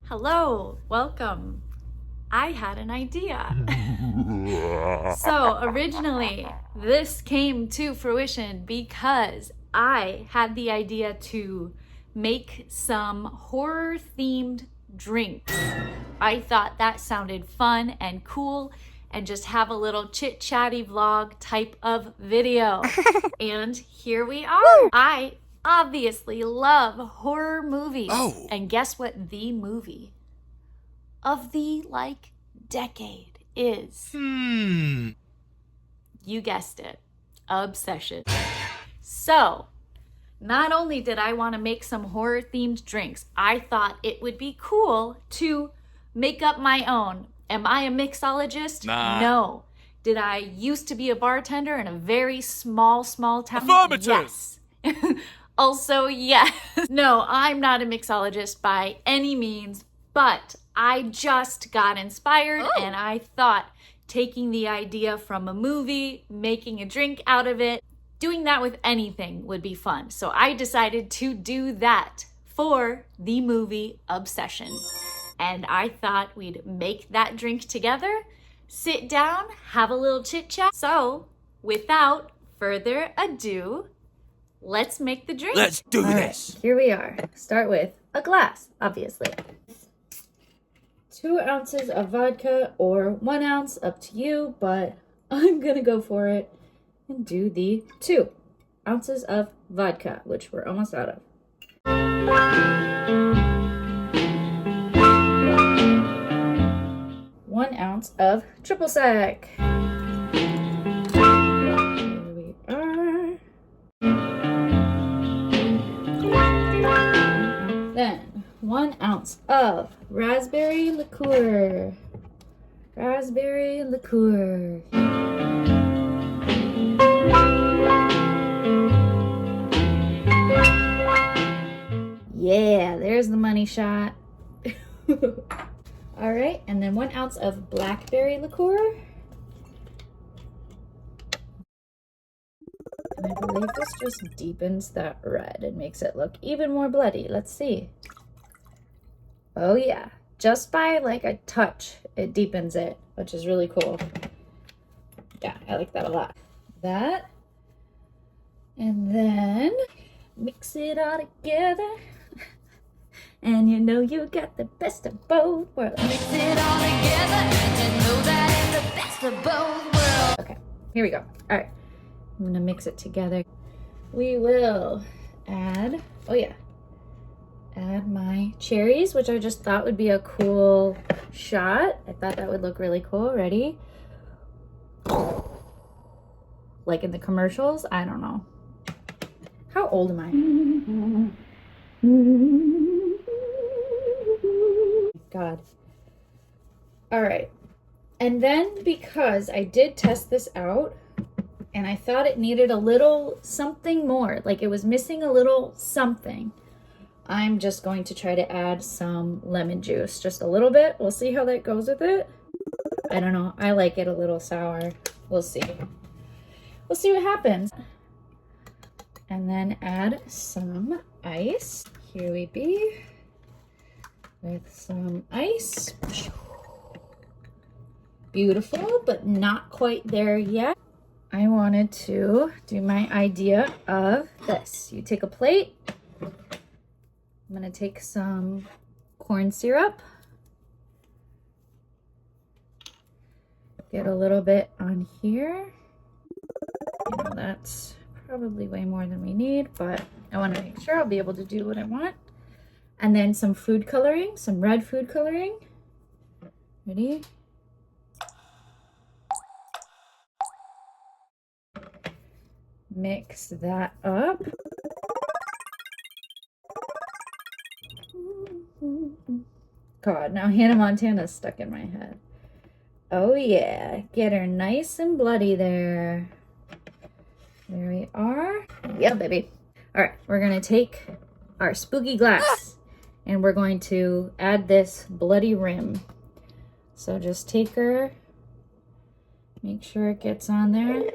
Hello, welcome. I had an idea. So originally, this came to fruition because I had the idea to make some horror-themed drinks. I thought that sounded fun and cool, and just have a little chit-chatty vlog type of video. And here we are. I obviously love horror movies. Oh. And guess what the movie of the decade is? You guessed it, Obsession. So not only did I want to make some horror themed drinks, I thought it would be cool to make up my own. Am I a mixologist? Nah. No. Did I used to be a bartender in a very small town? Affirmative. Yes. Also, yes. No, I'm not a mixologist by any means, but I just got inspired and I thought taking the idea from a movie, making a drink out of it, doing that with anything would be fun. So I decided to do that for the movie Obsession. And I thought we'd make that drink together, sit down, have a little chit chat. So without further ado, let's make the drink. Let's do this. Right, here we are. Start with a glass, obviously. 2 ounces of vodka or 1 ounce, up to you, but I'm gonna go for it and do the 2 ounces of vodka, which we're almost out of. 1 ounce of triple sec. Here we are. Then 1 ounce of raspberry liqueur. Raspberry liqueur. Yeah, there's the money shot. All right, and then 1 ounce of blackberry liqueur. And I believe this just deepens that red and makes it look even more bloody. Let's see. Oh yeah, just by like a touch, it deepens it, which is really cool. Yeah, I like that a lot. That, and then mix it all together. And you know you got the best of both worlds. Mix it all together, and you know that it's the best of both worlds. Okay, here we go. All right, I'm gonna mix it together. We will add, oh yeah, add my cherries, which I just thought would be a cool shot. I thought that would look really cool. Ready? Like in the commercials? I don't know. How old am I? God. All right. And then because I did test this out and I thought it needed a little something more, like it was missing a little something, I'm just going to try to add some lemon juice, just a little bit. We'll see how that goes with it. I don't know. I like it a little sour. We'll see. We'll see what happens. And then add some ice. Here we be. With some ice. Beautiful, but not quite there yet. I wanted to do my idea of this. You take a plate. I'm gonna take some corn syrup. Get a little bit on here. You know, that's probably way more than we need, but I want to make sure I'll be able to do what I want. And then some food coloring, some red food coloring. Ready? Mix that up. God, now Hannah Montana's stuck in my head. Oh yeah, get her nice and bloody there. There we are. Yeah, baby. All right, we're gonna take our spooky glass and we're going to add this bloody rim. So just take her, make sure it gets on there.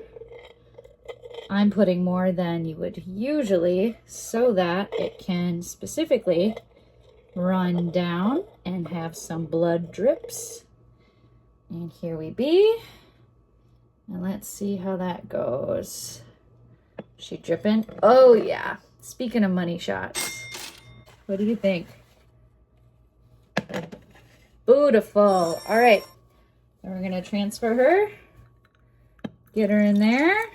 I'm putting more than you would usually so that it can specifically run down and have some blood drips. And here we be. And let's see how that goes. She dripping? Oh yeah. Speaking of money shots, what do you think? Beautiful. All right. Then we're gonna transfer her. Get her in there.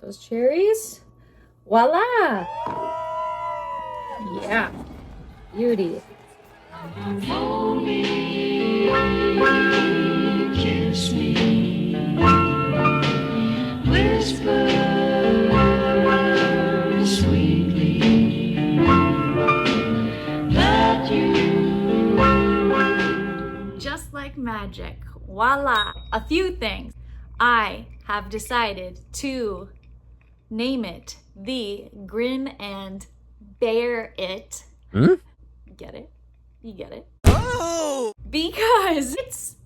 Those cherries. Voila! Yeah. Beauty. Kiss me, whisper sweetly that you. Just like magic, voila! A few things. I have decided to name it the Grin and Bear It. Hmm? Get it? You get it? Oh! Because it's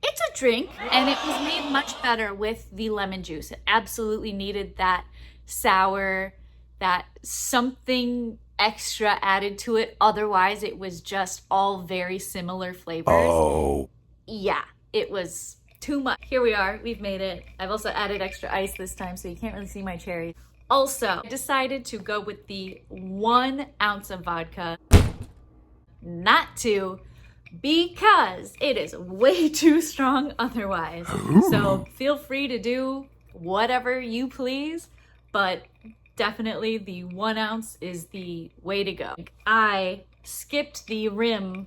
a drink and it was made much better with the lemon juice. It absolutely needed that sour, that something extra added to it. Otherwise, it was just all very similar flavors. Oh. Yeah, it was too much. Here we are, we've made it. I've also added extra ice this time so you can't really see my cherries. Also, I decided to go with the 1 ounce of vodka, not 2, because it is way too strong otherwise. So feel free to do whatever you please, but definitely the 1 ounce is the way to go. I skipped the rim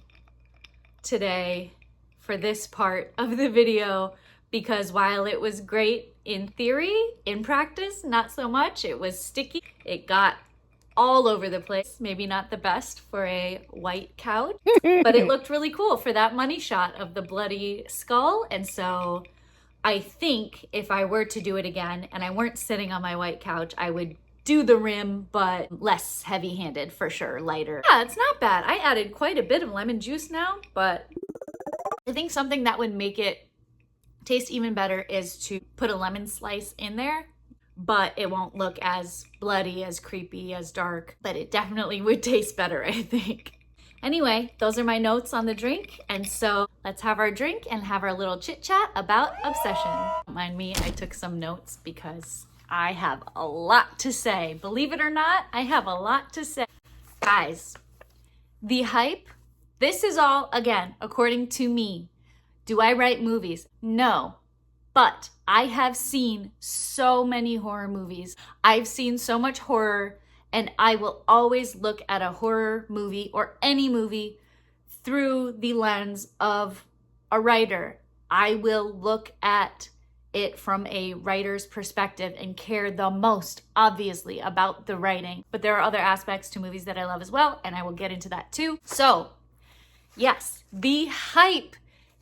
today for this part of the video because while it was great in theory, in practice, not so much. It was sticky. It got all over the place. Maybe not the best for a white couch, but it looked really cool for that money shot of the bloody skull. And so I think if I were to do it again and I weren't sitting on my white couch, I would do the rim, but less heavy-handed for sure, lighter. Yeah, it's not bad. I added quite a bit of lemon juice now, but I think something that would make it taste even better is to put a lemon slice in there, but it won't look as bloody, as creepy, as dark, but it definitely would taste better, I think. Anyway, those are my notes on the drink, and so let's have our drink and have our little chit chat about obsession. Don't mind me, I took some notes because I have a lot to say. Believe it or not, I have a lot to say. Guys, the hype, this is all, again, according to me. Do I write movies? No. But I have seen so many horror movies. I've seen so much horror, and I will always look at a horror movie or any movie through the lens of a writer. I will look at it from a writer's perspective and care the most, obviously, about the writing. But there are other aspects to movies that I love as well, and I will get into that too. So, yes, the hype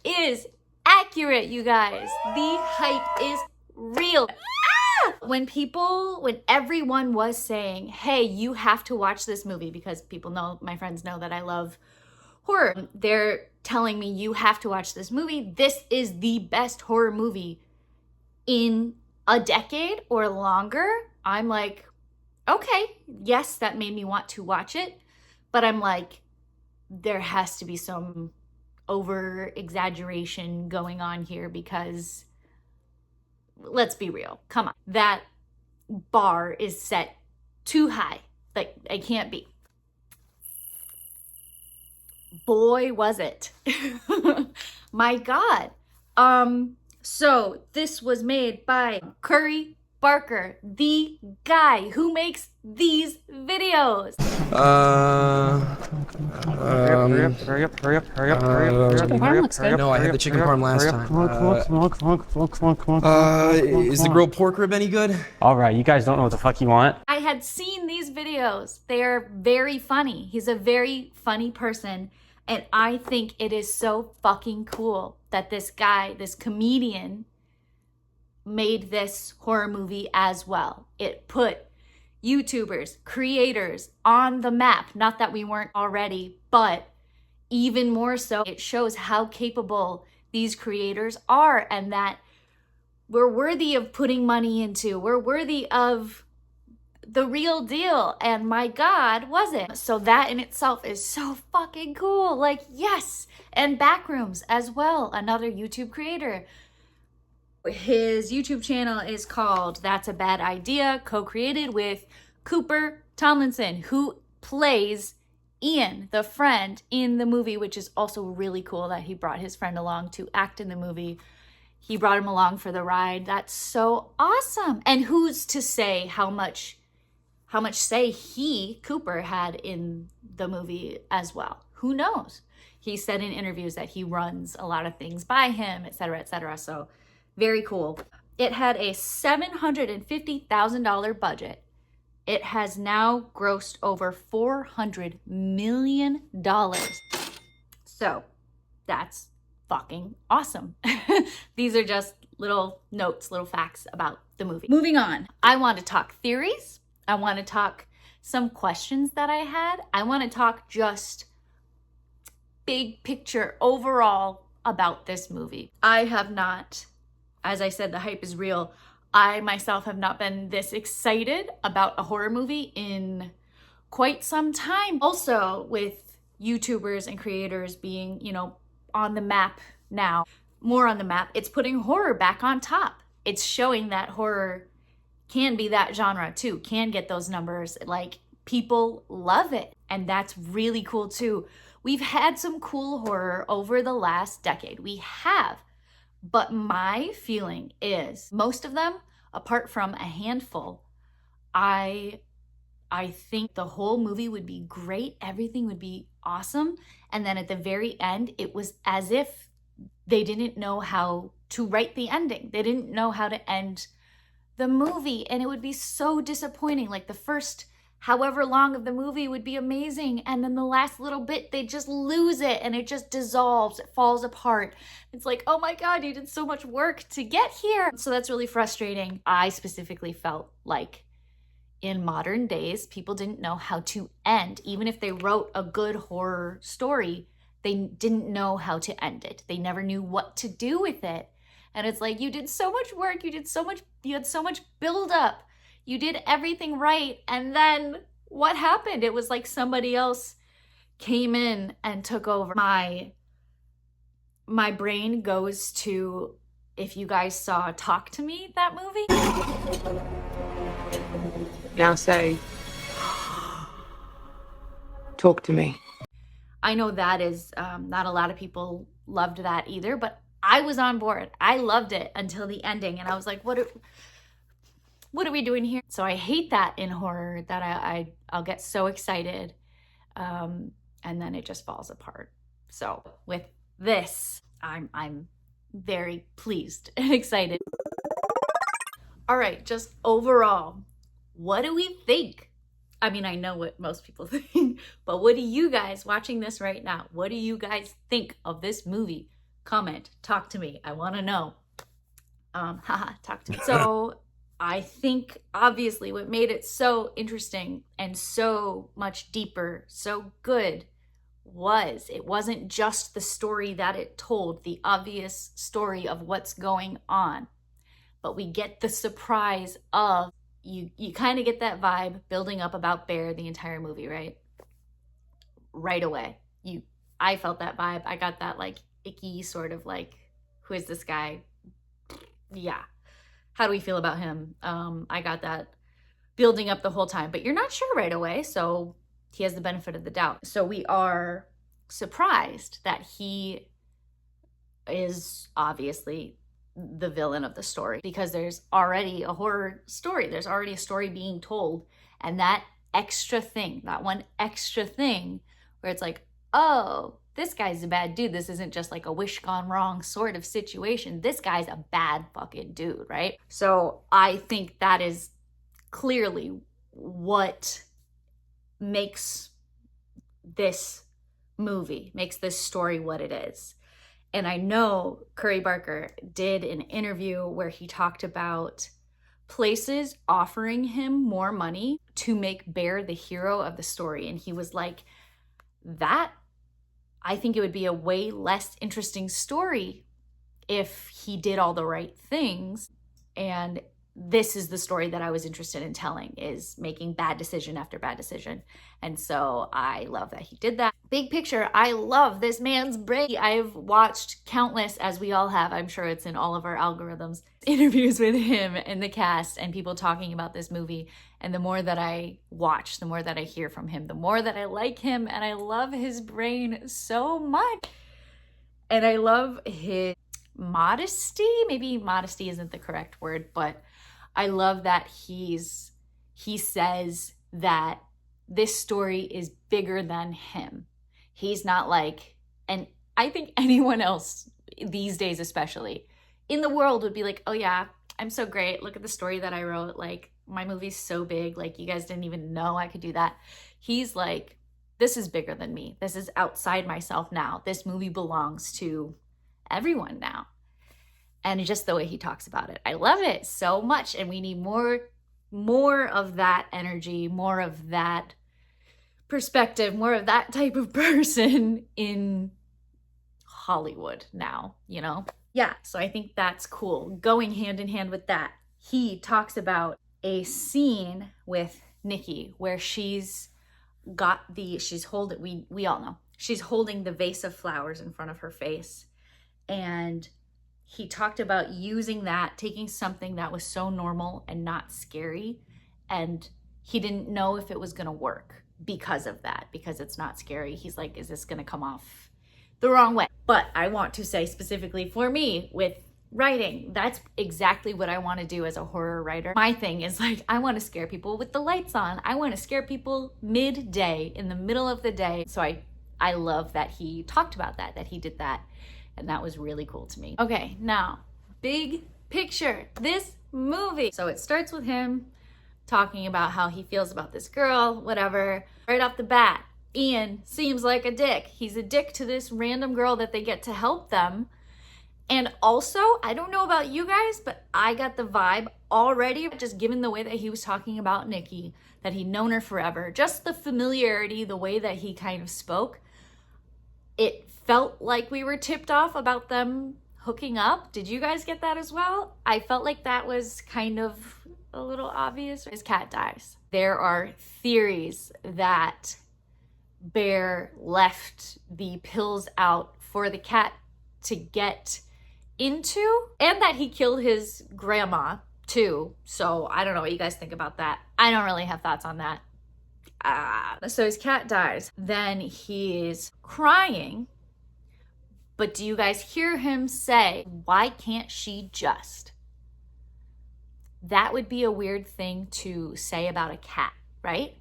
is accurate, you guys. The hype is real. When everyone was saying, hey, you have to watch this movie, because people know, my friends know that I love horror. They're telling me you have to watch this movie. This is the best horror movie in a decade or longer. I'm like, okay, yes, that made me want to watch it. But I'm like, there has to be some over exaggeration going on here, because let's be real, come on, that bar is set too high. Like, I can't be. Boy, was it. My God. So this was made by Curry Barker, the guy who makes these videos. Hurry up. Chicken parm looks good. No, I had the chicken parm last time. Is the grilled pork rib any good? All right, you guys don't know what the fuck you want. I had seen these videos. They're very funny. He's a very funny person. And I think it is so fucking cool that this guy, this comedian, made this horror movie as well. It put YouTubers, creators on the map. Not that we weren't already, but even more so, it shows how capable these creators are, and that we're worthy of putting money into. We're worthy of the real deal. And my God, wasn't. So that in itself is so fucking cool. Like, yes. And Backrooms as well, another YouTube creator. His YouTube channel is called That's a Bad Idea, co-created with Cooper Tomlinson, who plays Ian, the friend in the movie, which is also really cool that he brought his friend along to act in the movie. He brought him along for the ride. That's so awesome. And who's to say how much say he, Cooper, had in the movie as well? Who knows? He said in interviews that he runs a lot of things by him, et cetera, et cetera. So very cool. It had a $750,000 budget. It has now grossed over $400 million. So that's fucking awesome. These are just little notes, little facts about the movie. Moving on. I want to talk theories. I want to talk some questions that I had. I want to talk just big picture overall about this movie. I have not, as I said, the hype is real. I myself have not been this excited about a horror movie in quite some time. Also, with YouTubers and creators being, on the map now, more on the map, it's putting horror back on top. It's showing that horror can be that genre too, can get those numbers. Like, people love it. And that's really cool too. We've had some cool horror over the last decade. We have. But my feeling is most of them, apart from a handful, I think the whole movie would be great. Everything would be awesome. And then at the very end, it was as if they didn't know how to write the ending. They didn't know how to end the movie. And it would be so disappointing. Like, the first however long of the movie would be amazing. And then the last little bit, they just lose it and it just dissolves. It falls apart. It's like, oh my God, you did so much work to get here. So that's really frustrating. I specifically felt like in modern days, people didn't know how to end. Even if they wrote a good horror story, they didn't know how to end it. They never knew what to do with it. And it's like, you did so much work. You had so much build up. You did everything right. And then what happened? It was like somebody else came in and took over. My brain goes to, if you guys saw Talk to Me, that movie. Now say, talk to me. I know that is, not a lot of people loved that either, but I was on board. I loved it until the ending. And I was like, what are we doing here? So I hate that in horror, that I'll get so excited and then it just falls apart. So with this, I'm very pleased and excited. All right, just overall, what do we think? I mean, I know what most people think, but what do you guys watching this right now? What do you guys think of this movie? Comment, talk to me. I want to know. Talk to me. So I think obviously what made it so interesting and so much deeper, so good, was it wasn't just the story that it told, the obvious story of what's going on, but we get the surprise of, you kind of get that vibe building up about Bear the entire movie, right? Right away. I felt that vibe. I got that like icky sort of like, who is this guy? Yeah. How do we feel about him? I got that building up the whole time, but you're not sure right away. So he has the benefit of the doubt. So we are surprised that he is obviously the villain of the story, because there's already a horror story. There's already a story being told. And that extra thing, that one extra thing where it's like, oh, this guy's a bad dude. This isn't just like a wish gone wrong sort of situation. This guy's a bad fucking dude, right? So I think that is clearly what makes this movie, makes this story what it is. And I know Curry Barker did an interview where he talked about places offering him more money to make Bear the hero of the story. And he was like, I think it would be a way less interesting story if he did all the right things. And this is the story that I was interested in telling, is making bad decision after bad decision. And so I love that he did that. Big picture, I love this man's brain. I've watched countless, as we all have, I'm sure it's in all of our algorithms, interviews with him and the cast and people talking about this movie. And the more that I watch, the more that I hear from him, the more that I like him, and I love his brain so much. And I love his modesty. Maybe modesty isn't the correct word, but I love that he says that this story is bigger than him. He's not like, and I think anyone else these days, especially in the world, would be like, oh yeah, I'm so great. Look at the story that I wrote. Like, my movie's so big. Like, you guys didn't even know I could do that. He's like, this is bigger than me. This is outside myself now. This movie belongs to everyone now. And just the way he talks about it, I love it so much. And we need more of that energy, more of that perspective, more of that type of person in Hollywood now, you know? Yeah, so I think that's cool. Going hand in hand with that, he talks about a scene with Nikki where she's holding, we all know, she's holding the vase of flowers in front of her face. And he talked about using that, taking something that was so normal and not scary, and he didn't know if it was going to work because of that, because it's not scary. He's like, is this going to come off the wrong way? But I want to say specifically for me with writing, that's exactly what I want to do as a horror writer. My thing is like, I want to scare people with the lights on. I want to scare people midday, in the middle of the day. So I love that he talked about that he did that. And that was really cool to me. Okay, now, big picture, this movie. So it starts with him talking about how he feels about this girl, whatever. Right off the bat, Ian seems like a dick. He's a dick to this random girl that they get to help them. And also, I don't know about you guys, but I got the vibe already, just given the way that he was talking about Nikki, that he'd known her forever. Just the familiarity, the way that he kind of spoke. It felt like we were tipped off about them hooking up. Did you guys get that as well? I felt like that was kind of a little obvious. His cat dies. There are theories that Bear left the pills out for the cat to get into, and that he killed his grandma too. So I don't know what you guys think about that. I don't really have thoughts on that. So his cat dies. Then he's crying. But do you guys hear him say, why can't she just? That would be a weird thing to say about a cat, right?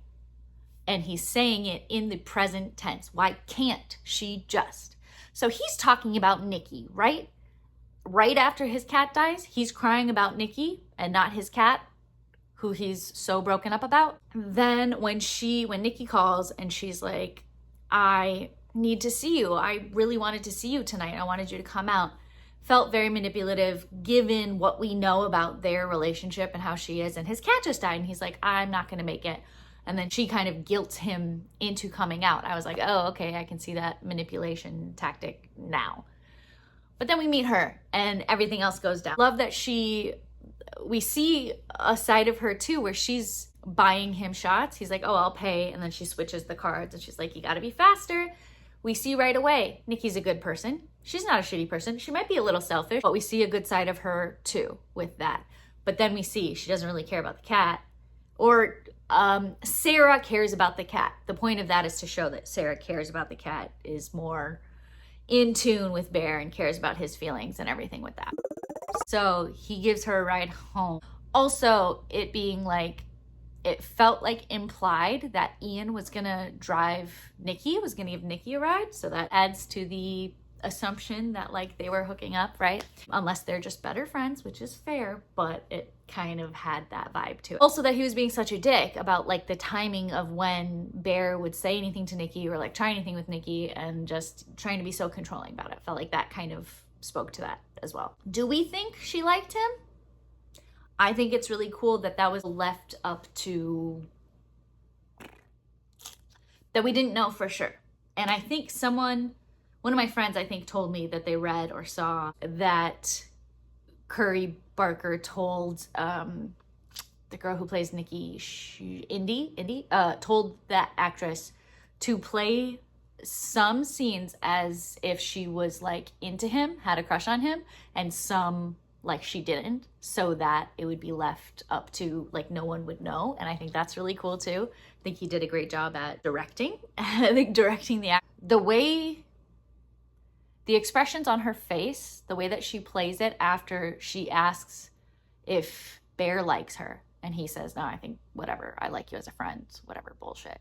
And he's saying it in the present tense. Why can't she just? So he's talking about Nikki, right? Right after his cat dies, he's crying about Nikki and not his cat, who he's so broken up about. Then when Nikki calls and she's like, I need to see you. I really wanted to see you tonight. I wanted you to come out. Felt very manipulative given what we know about their relationship and how she is. And his cat just died and he's like, I'm not going to make it. And then she kind of guilts him into coming out. I was like, oh, okay, I can see that manipulation tactic now. But then we meet her and everything else goes down. Love that we see a side of her too, where she's buying him shots. He's like, oh, I'll pay. And then she switches the cards and she's like, you gotta be faster. We see right away, Nikki's a good person. She's not a shitty person. She might be a little selfish, but we see a good side of her too with that. But then we see she doesn't really care about the cat. Or Sarah cares about the cat. The point of that is to show that Sarah cares about the cat, is more in tune with Bear and cares about his feelings and everything with that. So he gives her a ride home. Also, it being like, it felt like implied that Ian was gonna drive Nikki, was gonna give Nikki a ride. So that adds to the assumption that like they were hooking up, right? Unless they're just better friends, which is fair, but it kind of had that vibe to it. Also that he was being such a dick about like the timing of when Bear would say anything to Nikki or like try anything with Nikki, and just trying to be so controlling about it. Felt like that kind of spoke to that as well. Do we think she liked him? I think it's really cool that that was left up to, that we didn't know for sure. And I think someone one of my friends, I think, told me that they read or saw that Curry Barker told the girl who plays Nikki, Indy, told that actress to play some scenes as if she was like into him, had a crush on him, and some like she didn't, so that it would be left up to like no one would know. And I think that's really cool too. I think he did a great job at directing. I think directing the way, the expressions on her face, the way that she plays it after she asks if Bear likes her, and he says, no, I think whatever, I like you as a friend, whatever bullshit.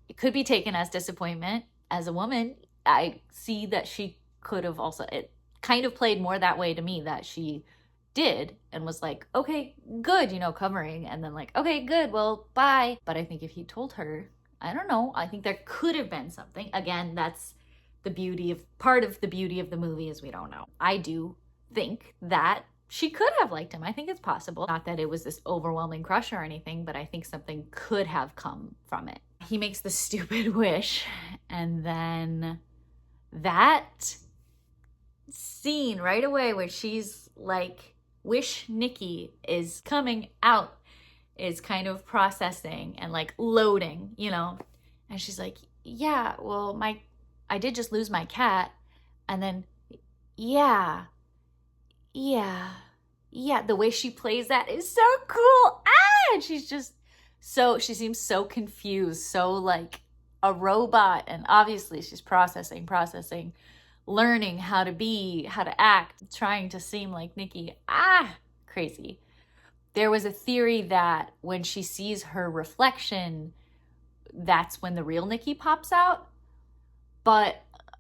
It could be taken as disappointment. As a woman, I see that she could have also, it kind of played more that way to me, that she did and was like, okay, good, you know, covering, and then like, okay, good, well, bye. But I think if he told her, I don't know, I think there could have been something. Again, that's the beauty of, part of the beauty of the movie is we don't know. I do think that she could have liked him. I think it's possible. Not that it was this overwhelming crush or anything, but I think something could have come from it. He makes the stupid wish, and then that scene right away where she's like, wish Nikki is coming out, is kind of processing and like loading, you know, and she's like, yeah, well, I did just lose my cat. And then, yeah, the way she plays that is so cool. And she's just she seems so confused, so like a robot. And obviously she's processing, learning how to act, trying to seem like Nikki. Crazy. There was a theory that when she sees her reflection, that's when the real Nikki pops out. But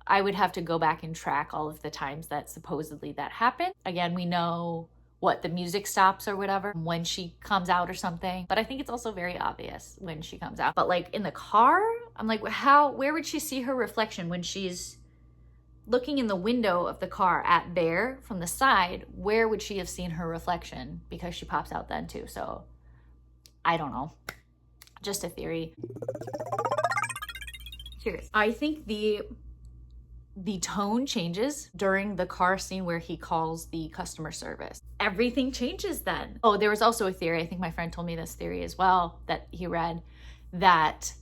I would have to go back and track all of the times that supposedly that happened. Again, we know what the music stops or whatever when she comes out or something. But I think it's also very obvious when she comes out. But like in the car, I'm like, where would she see her reflection when she's looking in the window of the car at Bear from the side? Where would she have seen her reflection? Because she pops out then too. So I don't know. Just a theory. Cheers. I think the tone changes during the car scene where he calls the customer service. Everything changes then. Oh, there was also a theory, I think my friend told me this theory as well, that he read, that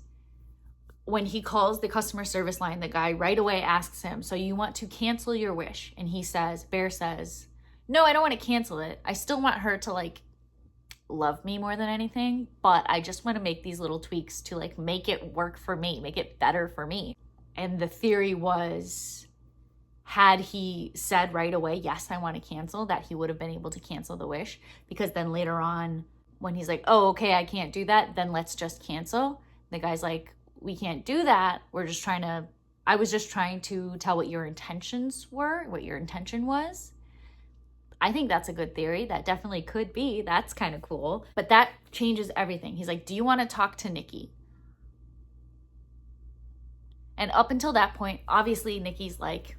when he calls the customer service line, the guy right away asks him, so you want to cancel your wish? And he says, Bear says, no, I don't want to cancel it. I still want her to like love me more than anything, but I just want to make these little tweaks to like make it work for me, make it better for me. And the theory was, had he said right away, yes, I want to cancel, that he would have been able to cancel the wish, because then later on when he's like, oh, okay, I can't do that, then let's just cancel. The guy's like, we can't do that. I was just trying to tell what your intentions were, what your intention was. I think that's a good theory. That definitely could be. That's kind of cool. But that changes everything. He's like, do you want to talk to Nikki? And up until that point, obviously Nikki's like,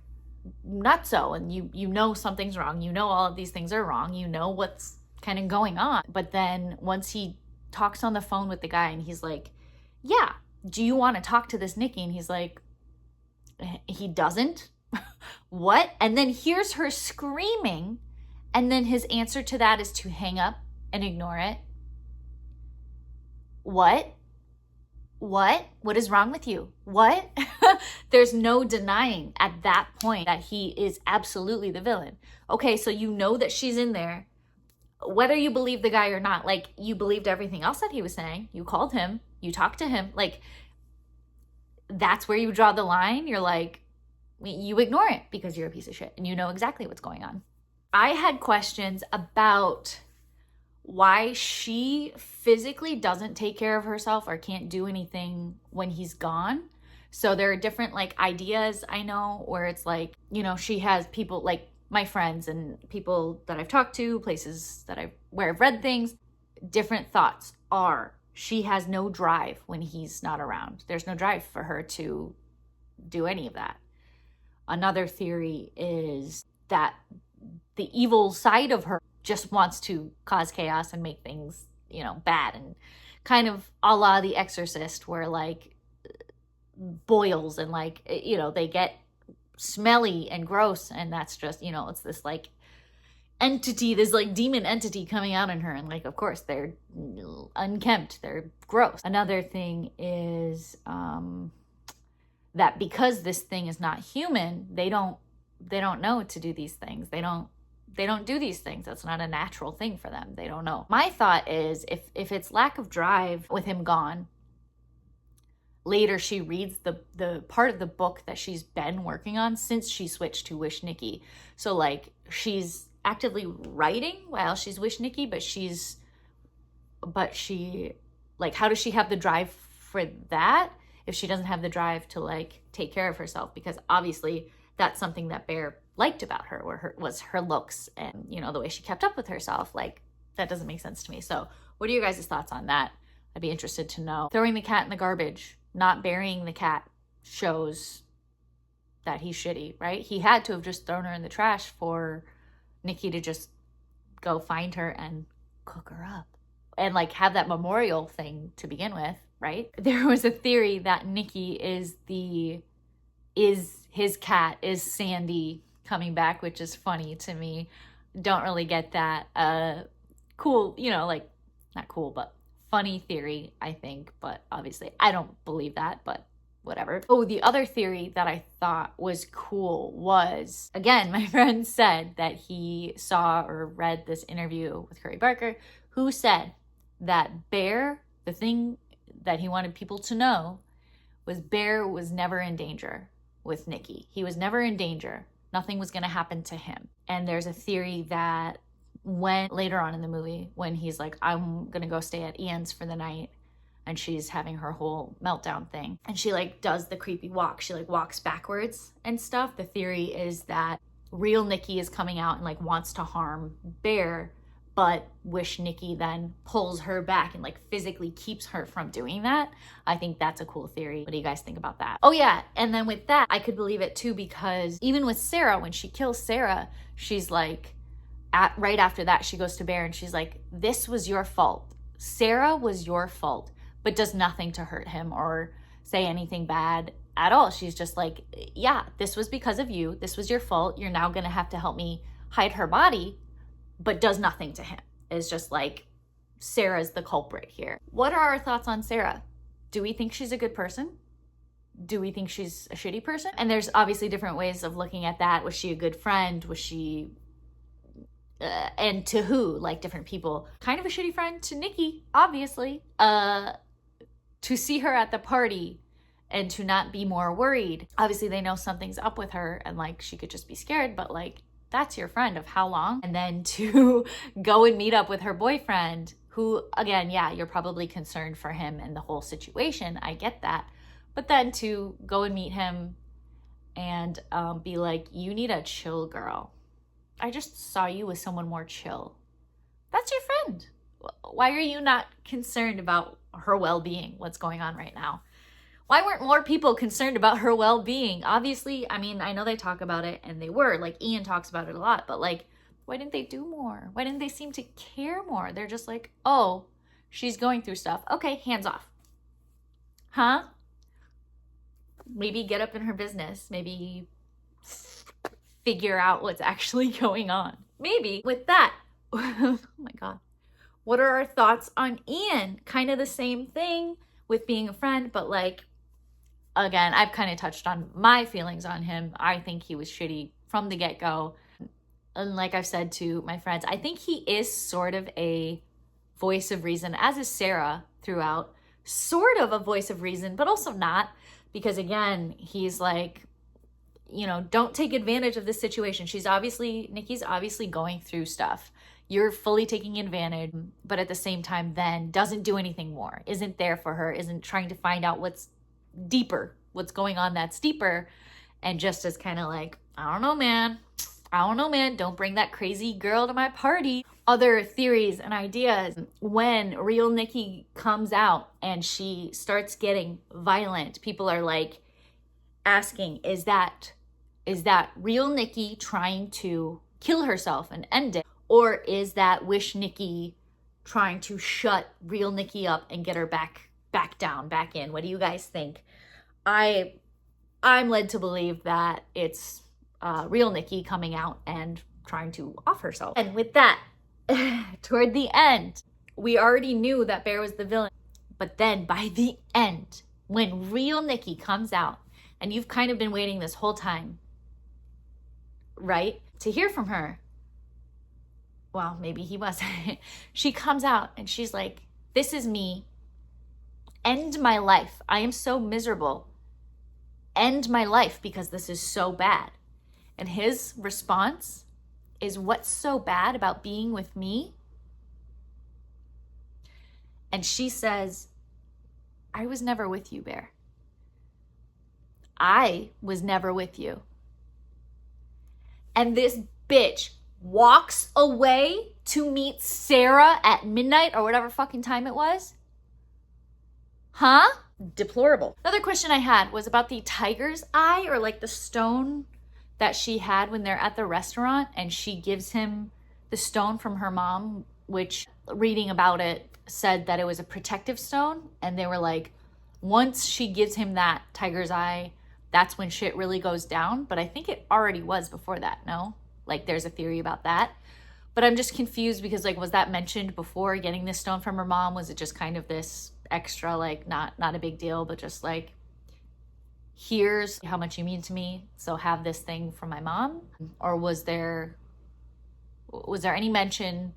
not so. And you know something's wrong. You know all of these things are wrong. You know what's kind of going on. But then once he talks on the phone with the guy and he's like, yeah, do you want to talk to this Nikki? And he's like, he doesn't. What? And then hears her screaming. And then his answer to that is to hang up and ignore it. What? What is wrong with you? What? There's no denying at that point that he is absolutely the villain. Okay, so you know that she's in there. Whether you believe the guy or not, like, you believed everything else that he was saying. You called him. You talked to him. Like, that's where you draw the line. You're like, you ignore it because you're a piece of shit and you know exactly what's going on. I had questions about why she physically doesn't take care of herself or can't do anything when he's gone. So there are different like ideas I know where it's like, you know, she has people like my friends and people that I've talked to, places that where I've read things, different thoughts are she has no drive when he's not around. There's no drive for her to do any of that. Another theory is that the evil side of her just wants to cause chaos and make things, you know, bad, and kind of a la The Exorcist, where like boils and like, you know, they get smelly and gross, and that's just, you know, it's this like entity, this like demon entity coming out in her, and like of course they're unkempt, they're gross. Another thing is that because this thing is not human, they don't know to do these things. They don't do these things. That's not a natural thing for them. They don't know. My thought is if it's lack of drive with him gone, later she reads the part of the book that she's been working on since she switched to Wish Nikki. So like she's actively writing while she's Wish Nikki, but she like, how does she have the drive for that if she doesn't have the drive to like take care of herself? Because obviously that's something that Bear liked about her, was her looks and, you know, the way she kept up with herself. Like, that doesn't make sense to me. So what are your guys' thoughts on that? I'd be interested to know. Throwing the cat in the garbage, not burying the cat, shows that he's shitty, right? He had to have just thrown her in the trash for Nikki to just go find her and cook her up and like have that memorial thing to begin with, right? There was a theory that Nikki is his cat, is Sandy coming back, which is funny to me. Don't really get that. Cool, you know, like, not cool, but funny theory, I think. But obviously I don't believe that, but whatever. Oh, the other theory that I thought was cool was, again, my friend said that he saw or read this interview with Curry Barker, who said that Bear, the thing that he wanted people to know was Bear was never in danger with Nikki. He was never in danger. Nothing was going to happen to him. And there's a theory that when later on in the movie, when he's like, I'm going to go stay at Ian's for the night, and she's having her whole meltdown thing, and she like does the creepy walk, she like walks backwards and stuff. The theory is that real Nikki is coming out and like wants to harm Bear, but Wish Nikki then pulls her back and like physically keeps her from doing that. I think that's a cool theory. What do you guys think about that? Oh yeah, and then with that, I could believe it too, because even with Sarah, when she kills Sarah, she's like, right after that, she goes to Bear and she's like, this was your fault. Sarah was your fault, but does nothing to hurt him or say anything bad at all. She's just like, yeah, this was because of you. This was your fault. You're now going to have to help me hide her body, but does nothing to him. It's just like, Sarah's the culprit here. What are our thoughts on Sarah? Do we think she's a good person? Do we think she's a shitty person? And there's obviously different ways of looking at that. Was she a good friend? Was she, and to who? Like different people. Kind of a shitty friend to Nikki, obviously. To see her at the party and to not be more worried. Obviously they know something's up with her and like she could just be scared, but like, that's your friend of how long? And then to go and meet up with her boyfriend, who again, yeah, you're probably concerned for him and the whole situation. I get that. But then to go and meet him and be like, you need a chill, girl. I just saw you with someone more chill. That's your friend. Why are you not concerned about her well-being? What's going on right now? Why weren't more people concerned about her well-being? Obviously, I mean, I know they talk about it and they were, like Ian talks about it a lot, but like, why didn't they do more? Why didn't they seem to care more? They're just like, oh, she's going through stuff. Okay, hands off. Huh? Maybe get up in her business. Maybe figure out what's actually going on. Maybe. With that, oh my God. What are our thoughts on Ian? Kind of the same thing with being a friend, but like, again, I've kind of touched on my feelings on him. I think he was shitty from the get-go. And like I've said to my friends, I think he is sort of a voice of reason, as is Sarah throughout. Sort of a voice of reason, but also not. Because again, he's like, you know, don't take advantage of this situation. Nikki's obviously going through stuff. You're fully taking advantage, but at the same time then doesn't do anything more, isn't there for her, isn't trying to find out what's deeper, what's going on that's deeper, and just as kind of like, I don't know, man, don't bring that crazy girl to my party. Other theories and ideas, when real Nikki comes out and she starts getting violent, people are like asking, is that real Nikki trying to kill herself and end it? Or is that Wish Nikki trying to shut real Nikki up and get her back down, back in? What do you guys think? I'm led to believe that it's real Nikki coming out and trying to off herself. And with that, toward the end, we already knew that Bear was the villain. But then by the end, when real Nikki comes out, and you've kind of been waiting this whole time, right, to hear from her, well, maybe he was. She comes out and she's like, this is me. End my life. I am so miserable. End my life because this is so bad. And his response is, what's so bad about being with me? And she says, I was never with you, Bear. I was never with you. And this bitch walks away to meet Sarah at midnight or whatever fucking time it was. Huh? Deplorable. Another question I had was about the tiger's eye, or like the stone that she had when they're at the restaurant and she gives him the stone from her mom, which reading about it said that it was a protective stone. And they were like, once she gives him that tiger's eye, that's when shit really goes down. But I think it already was before that, no? Like there's a theory about that. But I'm just confused because like, was that mentioned before getting this stone from her mom? Was it just kind of this extra, like not a big deal, but just like, here's how much you mean to me, so have this thing from my mom? Or was there any mention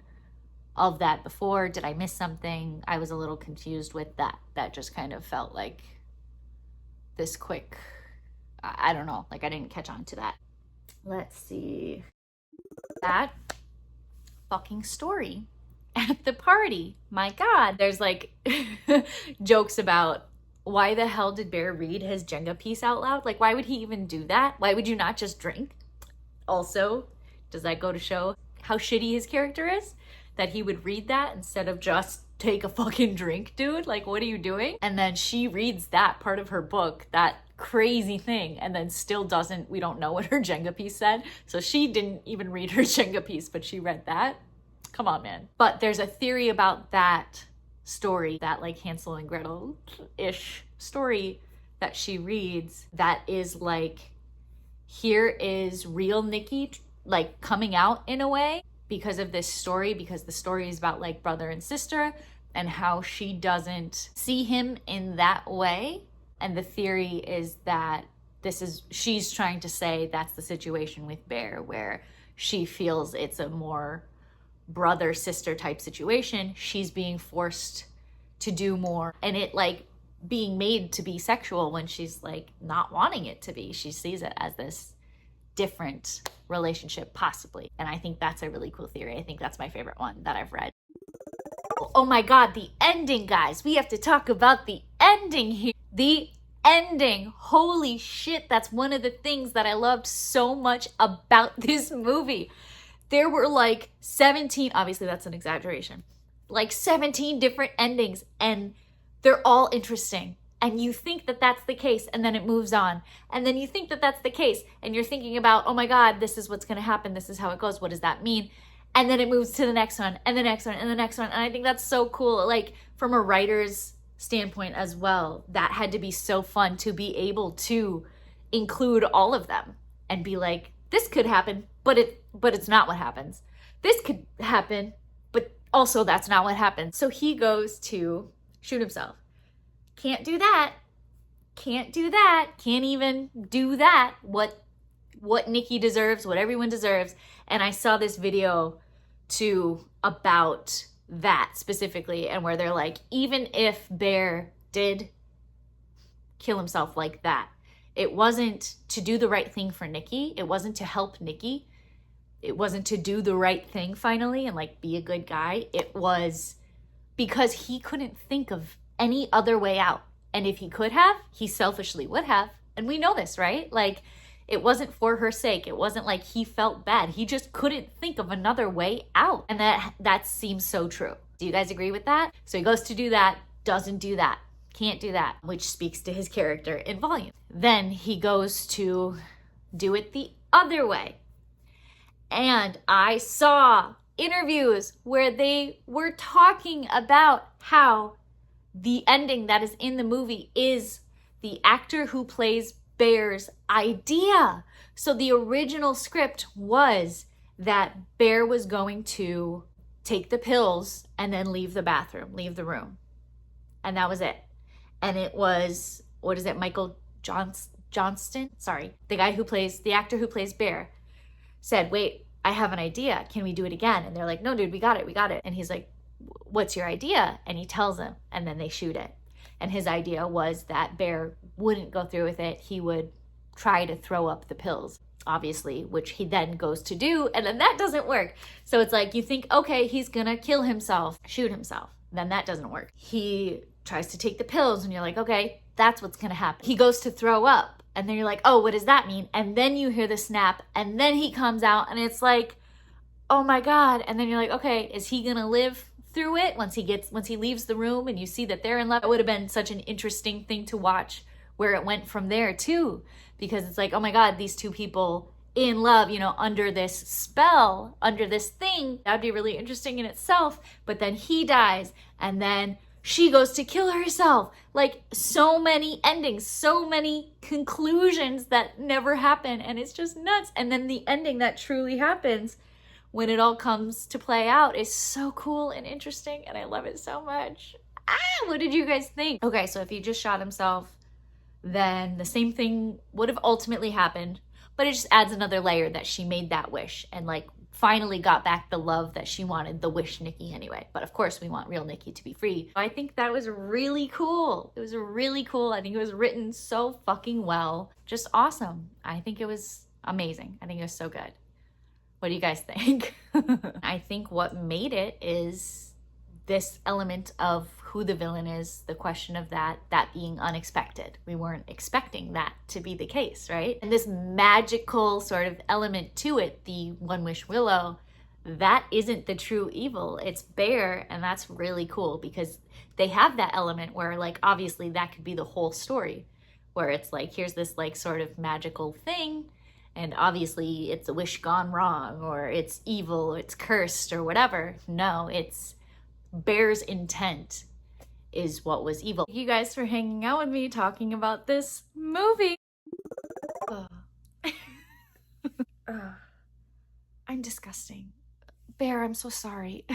of that before? Did I miss something? I was a little confused with that. That just kind of felt like this quick, I don't know, like I didn't catch on to that. Let's see. That fucking story at the party. My God. There's like jokes about, why the hell did Bear read his Jenga piece out loud? Like, why would he even do that? Why would you not just drink? Also, does that go to show how shitty his character is? That he would read that instead of just take a fucking drink, dude? Like, what are you doing? And then she reads that part of her book, that crazy thing, and then still doesn't, we don't know what her Jenga piece said. So she didn't even read her Jenga piece, but she read that. Come on, man. But there's a theory about that story, that like Hansel and Gretel-ish story that she reads, that is like, here is real Nikki like coming out in a way because of this story, because the story is about like brother and sister and how she doesn't see him in that way. And the theory is that she's trying to say that's the situation with Bear, where she feels it's a more brother sister type situation. She's being forced to do more, and it like being made to be sexual when she's like not wanting it to be. She sees it as this different relationship possibly. And I think that's a really cool theory. I think that's my favorite one that I've read. Oh my God, the ending, guys. We have to talk about the ending here. The ending. Holy shit, that's one of the things that I loved so much about this movie. There were like 17, obviously that's an exaggeration, like 17 different endings, and they're all interesting. And you think that that's the case, and then it moves on. And then you think that that's the case, and you're thinking about, oh my God, this is what's going to happen. This is how it goes. What does that mean? And then it moves to the next one, and the next one, and the next one. And I think that's so cool. Like from a writer's standpoint as well, that had to be so fun to be able to include all of them and be like, this could happen, but it's not what happens. This could happen, but also that's not what happens. So he goes to shoot himself. Can't do that. Can't do that. Can't even do that. What Nikki deserves, what everyone deserves. And I saw this video too about that specifically, and where they're like, even if Bear did kill himself like that, it wasn't to do the right thing for Nikki. It wasn't to help Nikki. It wasn't to do the right thing finally and like be a good guy. It was because he couldn't think of any other way out. And if he could have, he selfishly would have. And we know this, right? Like, it wasn't for her sake. It wasn't like he felt bad. He just couldn't think of another way out. And that seems so true. Do you guys agree with that? So he goes to do that, doesn't do that, can't do that, which speaks to his character in volume. Then he goes to do it the other way. And I saw interviews where they were talking about how the ending that is in the movie is the actor who plays Bear's idea. So the original script was that Bear was going to take the pills and then leave the bathroom, leave the room. And that was it. And it was, what is it, Michael Johnston? Sorry, the actor who plays Bear said, wait, I have an idea. Can we do it again? And they're like, no, dude, we got it. And he's like, what's your idea? And he tells them, and then they shoot it. And his idea was that Bear wouldn't go through with it. He would try to throw up the pills, obviously, which he then goes to do, and then that doesn't work. So it's like, you think, okay, he's gonna kill himself, shoot himself. Then that doesn't work. He tries to take the pills, and you're like, okay, that's what's gonna happen. He goes to throw up, and then you're like, oh, what does that mean? And then you hear the snap, and then he comes out, and it's like, oh my God. And then you're like, okay, is he gonna live through it once he leaves the room and you see that they're in love? It would have been such an interesting thing to watch where it went from there too, because it's like, oh my God, these two people in love, you know, under this spell, under this thing. That'd be really interesting in itself. But then he dies, and then she goes to kill herself. Like, so many endings, so many conclusions that never happen, and it's just nuts. And then the ending that truly happens when it all comes to play out is so cool and interesting, and I love it so much. What did you guys think? Okay, so if he just shot himself, then the same thing would have ultimately happened, but it just adds another layer that she made that wish and like finally got back the love that she wanted, the wish Nikki anyway. But of course we want real Nikki to be free. I think that was really cool. It was really cool. I think it was written so fucking well. Just awesome. I think it was amazing. I think it was so good. What do you guys think? I think what made it is this element of who the villain is, the question of that being unexpected. We weren't expecting that to be the case, right? And this magical sort of element to it, the One Wish Willow, that isn't the true evil. It's Bear, and that's really cool because they have that element where, like, obviously that could be the whole story, where it's like, here's this like sort of magical thing, and obviously it's a wish gone wrong, or it's evil, it's cursed, or whatever. No, it's Bear's intent is what was evil. Thank you guys for hanging out with me talking about this movie. I'm disgusting. Bear, I'm so sorry.